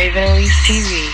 Raven Elise TV.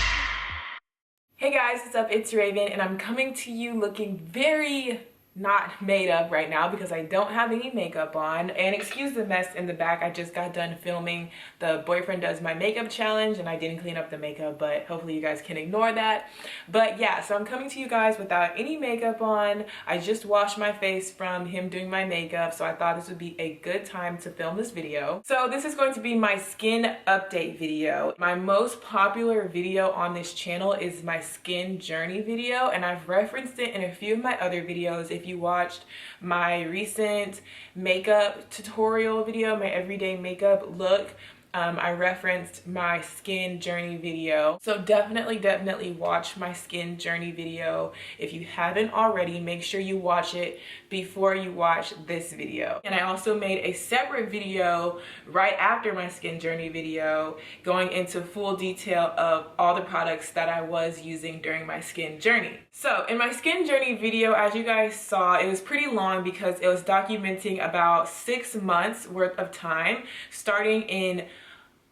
Hey guys, what's up? It's Raven and I'm coming to you looking very not made up right now because I don't have any makeup on. And excuse the mess in the back, I just got done filming the Boyfriend Does My Makeup challenge and I didn't clean up the makeup, but hopefully you guys can ignore that. But yeah, so I'm coming to you guys without any makeup on. I just washed my face from him doing my makeup, so I thought this would be a good time to film this video. So this is going to be my skin update video. My most popular video on this channel is my skin journey video, and I've referenced it in a few of my other videos. If you watched my recent makeup tutorial video, my everyday makeup look, I referenced my skin journey video. So definitely watch my skin journey video. If you haven't already, make sure you watch it before you watch this video. And I also made a separate video right after my skin journey video going into full detail of all the products that I was using during my skin journey. So in my skin journey video, as you guys saw, it was pretty long because it was documenting about 6 months worth of time, starting in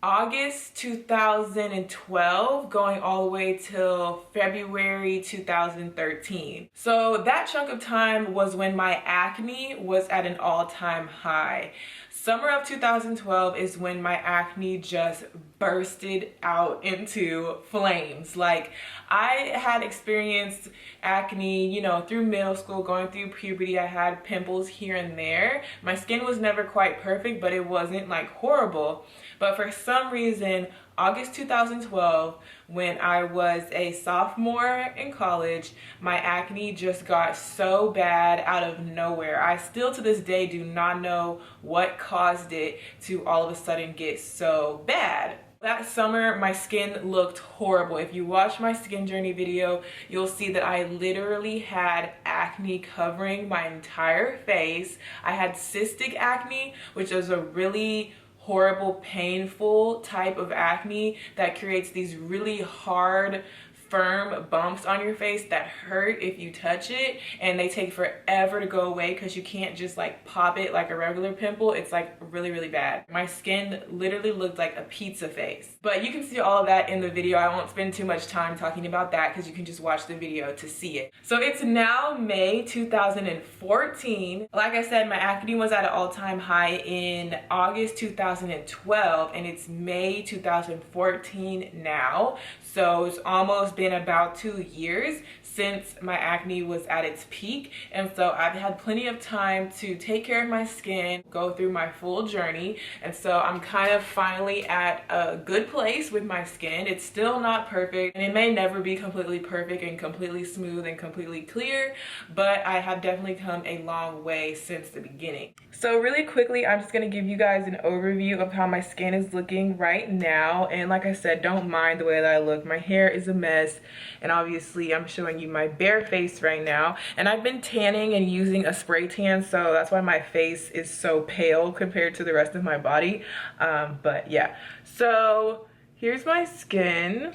August 2012 going all the way till February 2013. So that chunk of time was when my acne was at an all-time high. Summer of 2012 is when my acne just bursted out into flames. Like, I had experienced acne, you know, through middle school, going through puberty. I had pimples here and there. My skin was never quite perfect, but it wasn't like horrible. But for some reason, August 2012, when I was a sophomore in college, my acne just got so bad out of nowhere. I still to this day do not know what caused it to all of a sudden get so bad. That summer, my skin looked horrible. If you watch my skin journey video, you'll see that I literally had acne covering my entire face. I had cystic acne, which is a really horrible, painful type of acne that creates these really hard, firm bumps on your face that hurt if you touch it, and they take forever to go away because you can't just like pop it like a regular pimple. It's like really bad. My skin literally looked like a pizza face. But you can see all of that in the video. I won't spend too much time talking about that because you can just watch the video to see it. So it's now May 2014. Like I said, my acne was at an all-time high in August 2012 and it's May 2014 now. So it's almost been about 2 years since my acne was at its peak, and so I've had plenty of time to take care of my skin, go through my full journey, and so I'm kind of finally at a good place with my skin. It's still not perfect, and it may never be completely perfect and completely smooth and completely clear, but I have definitely come a long way since the beginning. So really quickly, I'm just going to give you guys an overview of how my skin is looking right now, and like I said, don't mind the way that I look. My hair is a mess, and obviously I'm showing you my bare face right now, and I've been tanning and using a spray tan, so that's why my face is so pale compared to the rest of my body. But yeah, so here's my skin.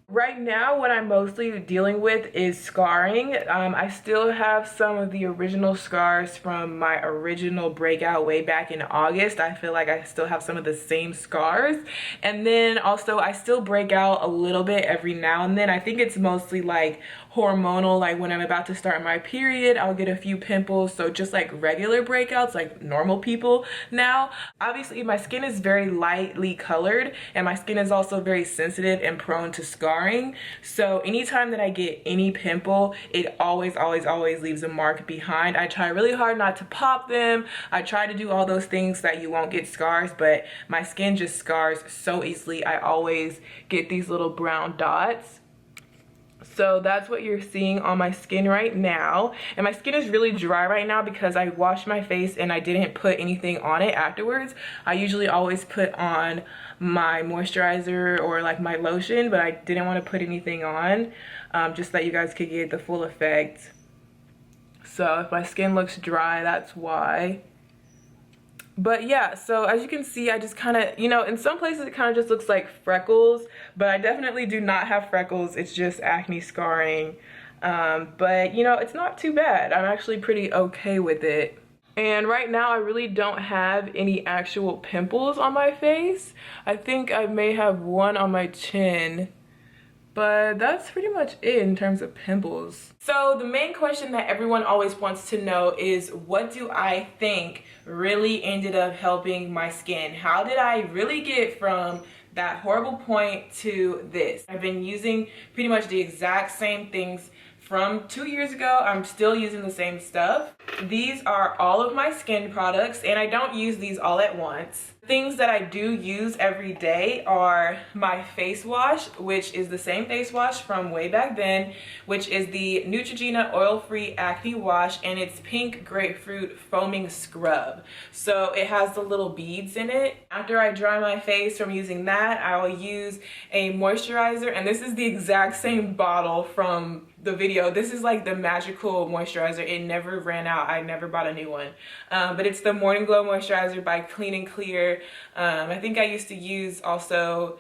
Right now, what I'm mostly dealing with is scarring. I still have some of the original scars from my original breakout way back in August. I feel like I still have some of the same scars. And then also, I still break out a little bit every now and then. I think it's mostly like hormonal, like when I'm about to start my period, I'll get a few pimples. So just like regular breakouts, like normal people now. Obviously, my skin is very lightly colored, and my skin is also very sensitive and prone to scarring. So anytime that I get any pimple, it always leaves a mark behind. I try really hard not to pop them. I try to do all those things that you won't get scars, but my skin just scars so easily. I always get these little brown dots. So that's what you're seeing on my skin right now. And my skin is really dry right now because I washed my face and I didn't put anything on it afterwards. I usually always put on my moisturizer or like my lotion, but I didn't want to put anything on, just so that you guys could get the full effect. So if my skin looks dry, that's why. But yeah, so as you can see, I just kind of, you know, in some places it kind of just looks like freckles, but I definitely do not have freckles. It's just acne scarring. But you know, it's not too bad. I'm actually pretty okay with it. And right now I really don't have any actual pimples on my face. I think I may have one on my chin, but that's pretty much it in terms of pimples. So the main question that everyone always wants to know is, what do I think really ended up helping my skin? How did I really get from that horrible point to this? I've been using pretty much the exact same things from 2 years ago. I'm still using the same stuff. These are all of my skin products, and I don't use these all at once. Things that I do use every day are my face wash, which is the same face wash from way back then, which is the Nuetrogena oil-free acne wash, and it's pink grapefruit foaming scrub. So it has the little beads in it. After I dry my face from using that, I will use a moisturizer, and this is the exact same bottle from the video. This is like the magical moisturizer. It never ran out. I never bought a new one. But it's the Morning Glow moisturizer by Clean and Clear. I think I used to use also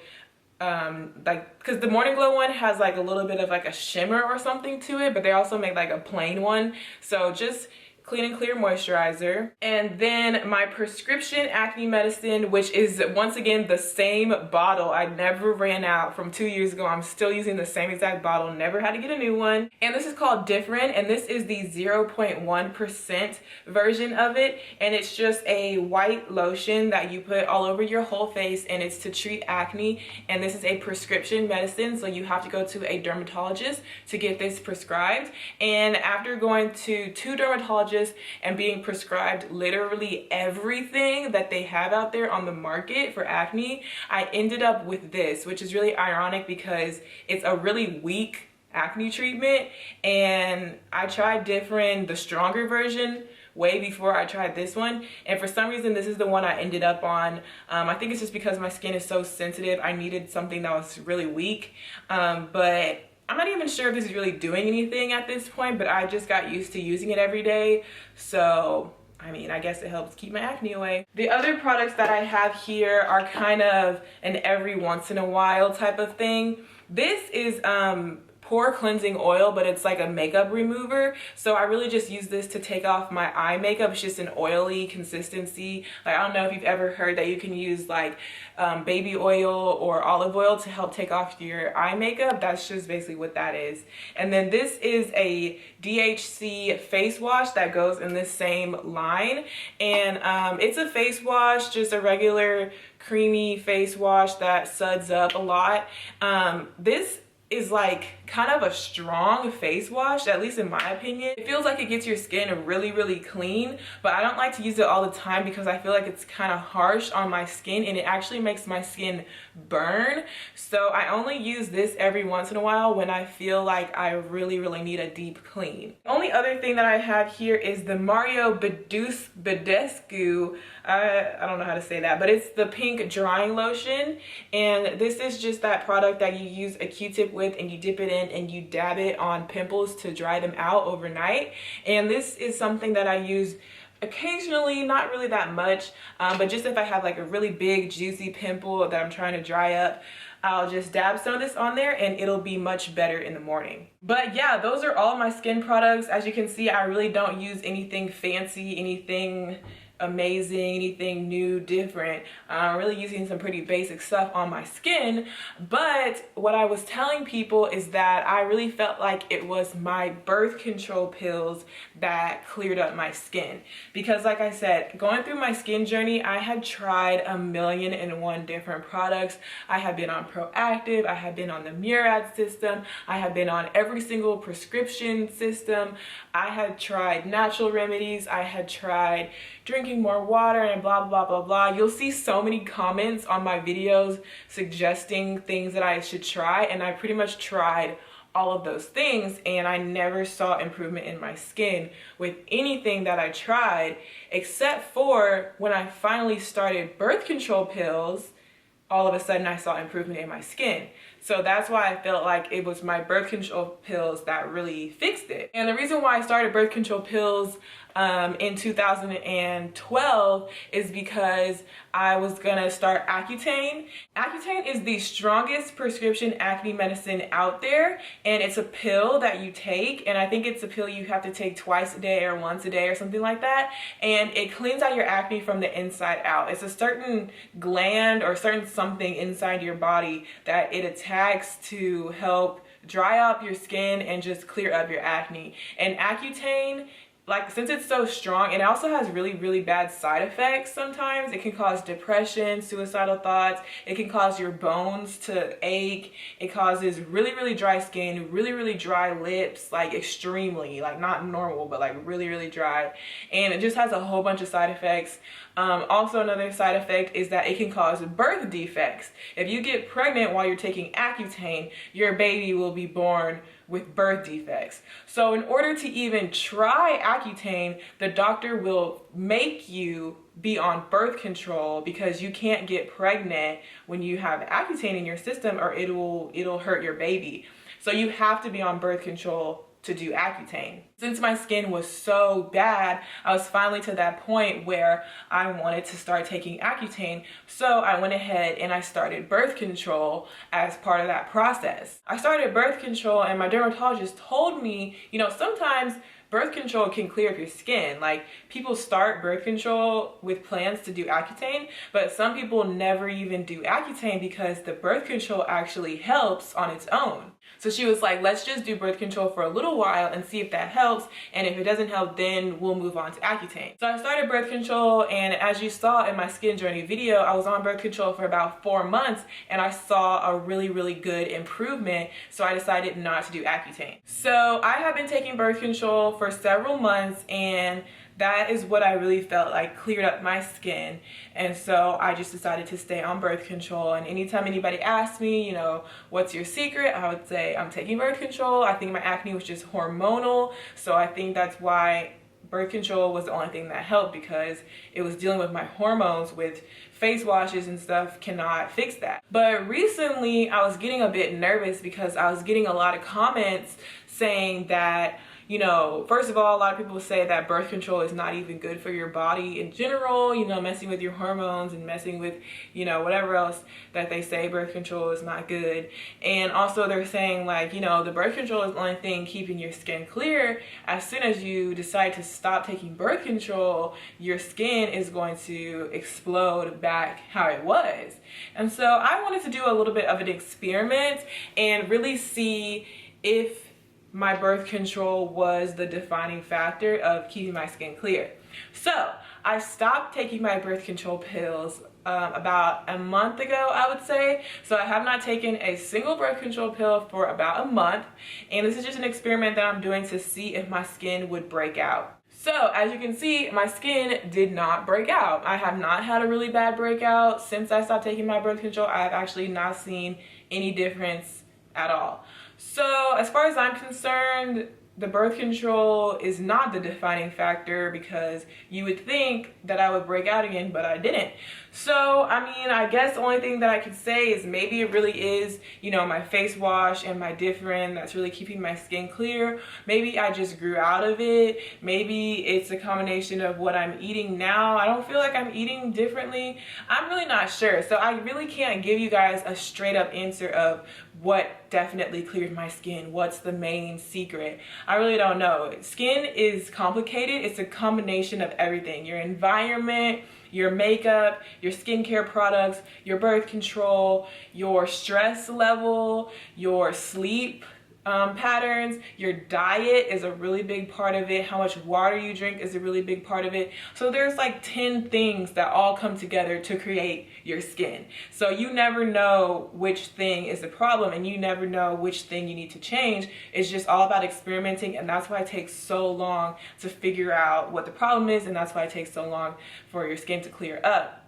like, because the Morning Glow one has like a little bit of like a shimmer or something to it, but they also make like a plain one. So just Clean and Clear moisturizer. And then my prescription acne medicine, which is once again the same bottle. I never ran out from 2 years ago. I'm still using the same exact bottle, never had to get a new one. And this is called Differin, and this is the 0.1% version of it. And it's just a white lotion that you put all over your whole face, and it's to treat acne. And this is a prescription medicine, so you have to go to a dermatologist to get this prescribed. And after going to 2 dermatologists and being prescribed literally everything that they have out there on the market for acne, I ended up with this, which is really ironic because it's a really weak acne treatment. And I tried Differin, the stronger version, way before I tried this one, and for some reason this is the one I ended up on. I think it's just because my skin is so sensitive. I needed something that was really weak, but I'm not even sure if this is really doing anything at this point, but I just got used to using it every day. So, I mean, I guess it helps keep my acne away. The other products that I have here are kind of an every once in a while type of thing. This is Pore Cleansing Oil, but it's like a makeup remover. So I really just use this to take off my eye makeup. It's just an oily consistency. Like, I don't know if you've ever heard that you can use like baby oil or olive oil to help take off your eye makeup. That's just basically what that is. And then this is a DHC face wash that goes in this same line. And it's a face wash, just a regular creamy face wash that suds up a lot. This is like kind of a strong face wash, at least in my opinion. It feels like it gets your skin really, really clean, but I don't like to use it all the time because I feel like it's kind of harsh on my skin and it actually makes my skin burn. So I only use this every once in a while when I feel like I really, really need a deep clean. The only other thing that I have here is the Badescu, I don't know how to say that, but it's the pink drying lotion. And this is just that product that you use a Q-tip with and you dip it in and you dab it on pimples to dry them out overnight. And this is something that I use occasionally, not really that much, but just if I have like a really big juicy pimple that I'm trying to dry up, I'll just dab some of this on there and it'll be much better in the morning. But yeah, those are all my skin products. As you can see, I really don't use anything fancy, anything amazing, anything new, different. I'm really using some pretty basic stuff on my skin. But what I was telling people is that I really felt like it was my birth control pills that cleared up my skin. Because like I said, going through my skin journey, I had tried 1,000,001 different products. I have been on Proactive, I have been on the Murad system, I have been on every single prescription system. I had tried natural remedies, I had tried drinking more water and blah, blah, blah, blah. You'll see so many comments on my videos suggesting things that I should try, and I pretty much tried all of those things and I never saw improvement in my skin with anything that I tried, except for when I finally started birth control pills. All of a sudden I saw improvement in my skin. So that's why I felt like it was my birth control pills that really fixed it. And the reason why I started birth control pills in 2012 is because I was gonna start Accutane. Accutane is the strongest prescription acne medicine out there, and it's a pill that you take, and I think it's a pill you have to take twice a day or once a day or something like that, and it cleans out your acne from the inside out. It's a certain gland or certain something inside your body that it attacks to help dry up your skin and just clear up your acne. And Accutane, like, since it's so strong, it also has really bad side effects sometimes. It can cause depression, suicidal thoughts. It can cause your bones to ache. It causes really dry skin, really dry lips, like extremely, like not normal, but like really dry. And it just has a whole bunch of side effects. Also, another side effect is that it can cause birth defects. If you get pregnant while you're taking Accutane, your baby will be born with birth defects. So in order to even try Accutane, the doctor will make you be on birth control because you can't get pregnant when you have Accutane in your system, or it'll hurt your baby. So you have to be on birth control to do Accutane. Since my skin was so bad, I was finally to that point where I wanted to start taking Accutane. So I went ahead and I started birth control as part of that process. I started birth control, and my dermatologist told me, you know, sometimes birth control can clear up your skin. Like, people start birth control with plans to do Accutane, but some people never even do Accutane because the birth control actually helps on its own. So she was like, let's just do birth control for a little while and see if that helps, and if it doesn't help, then we'll move on to Accutane. So I started birth control, and as you saw in my skin journey video, I was on birth control for about 4 months, and I saw a really good improvement, so I decided not to do Accutane. So I have been taking birth control for several months, and that is what I really felt like cleared up my skin. And so I just decided to stay on birth control. And anytime anybody asked me, you know, what's your secret, I would say I'm taking birth control. I think my acne was just hormonal, so I think that's why birth control was the only thing that helped, because it was dealing with my hormones. With face washes and stuff cannot fix that. But recently I was getting a bit nervous because I was getting a lot of comments saying that, you know, first of all, a lot of people say that birth control is not even good for your body in general, you know, messing with your hormones and messing with, you know, whatever else that they say, birth control is not good. And also they're saying, like, you know, the birth control is the only thing keeping your skin clear. As soon as you decide to stop taking birth control, your skin is going to explode back how it was. And so I wanted to do a little bit of an experiment and really see if my birth control was the defining factor of keeping my skin clear. So I stopped taking my birth control pills about a month ago, I would say. So I have not taken a single birth control pill for about a month, and this is just an experiment that I'm doing to see if my skin would break out. So as you can see, my skin did not break out. I have not had a really bad breakout since I stopped taking my birth control. I have actually not seen any difference at all. So as far as I'm concerned, the birth control is not the defining factor, because you would think that I would break out again, but I didn't. So, I mean, I guess the only thing that I could say is maybe it really is, you know, my face wash and my Differin that's really keeping my skin clear. Maybe I just grew out of it. Maybe it's a combination of what I'm eating now. I don't feel like I'm eating differently. I'm really not sure. So I really can't give you guys a straight up answer of what definitely cleared my skin. What's the main secret? I really don't know. Skin is complicated. It's a combination of everything. Your environment, your makeup, your skincare products, your birth control, your stress level, your sleep patterns, your diet is a really big part of it. How much water you drink is a really big part of it. So there's like 10 things that all come together to create your skin. So you never know which thing is the problem, and you never know which thing you need to change. It's just all about experimenting, and that's why it takes so long to figure out what the problem is, and that's why it takes so long for your skin to clear up.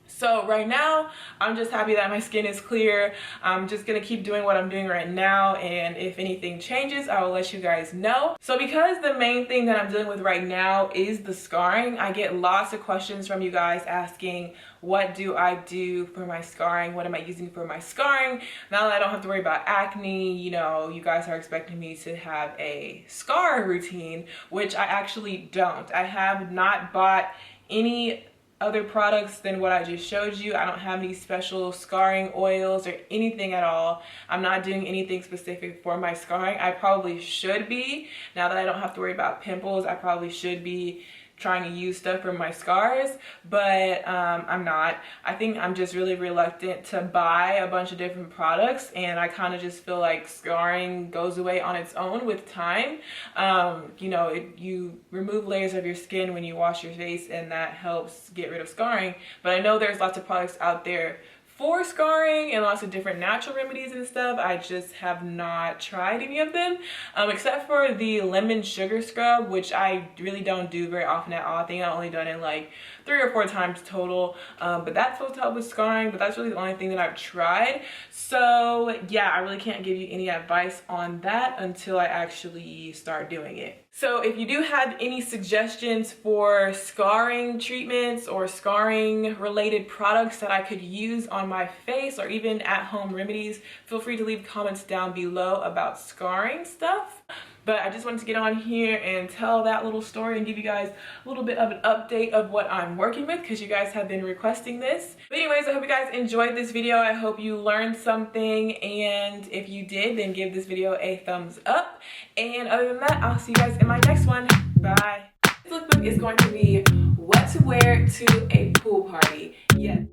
So right now, I'm just happy that my skin is clear. I'm just gonna keep doing what I'm doing right now, and if anything changes, I will let you guys know. So because the main thing that I'm dealing with right now is the scarring, I get lots of questions from you guys asking, what do I do for my scarring? What am I using for my scarring? Now that I don't have to worry about acne, you know, you guys are expecting me to have a scar routine, which I actually don't. I have not bought any other products than what I just showed you. I don't have any special scarring oils or anything at all. I'm not doing anything specific for my scarring. I probably should be. Now that I don't have to worry about pimples, I probably should be trying to use stuff for my scars, but I'm not. I think I'm just really reluctant to buy a bunch of different products, and I kind of just feel like scarring goes away on its own with time. You know, you remove layers of your skin when you wash your face, and that helps get rid of scarring, but I know there's lots of products out there for scarring and lots of different natural remedies and stuff. I just have not tried any of them, except for the lemon sugar scrub, which I really don't do very often at all. I think I've only done it like 3 or 4 times total, but that's supposed to help with scarring, but that's really the only thing that I've tried. So yeah, I really can't give you any advice on that until I actually start doing it. So if you do have any suggestions for scarring treatments or scarring related products that I could use on my face, or even at-home remedies, feel free to leave comments down below about scarring stuff. But I just wanted to get on here and tell that little story and give you guys a little bit of an update of what I'm working with, because you guys have been requesting this. But anyways, I hope you guys enjoyed this video. I hope you learned something, and if you did, then give this video a thumbs up. And other than that, I'll see you guys in my next one. Bye. This lookbook is going to be what to wear to a pool party. Yeah.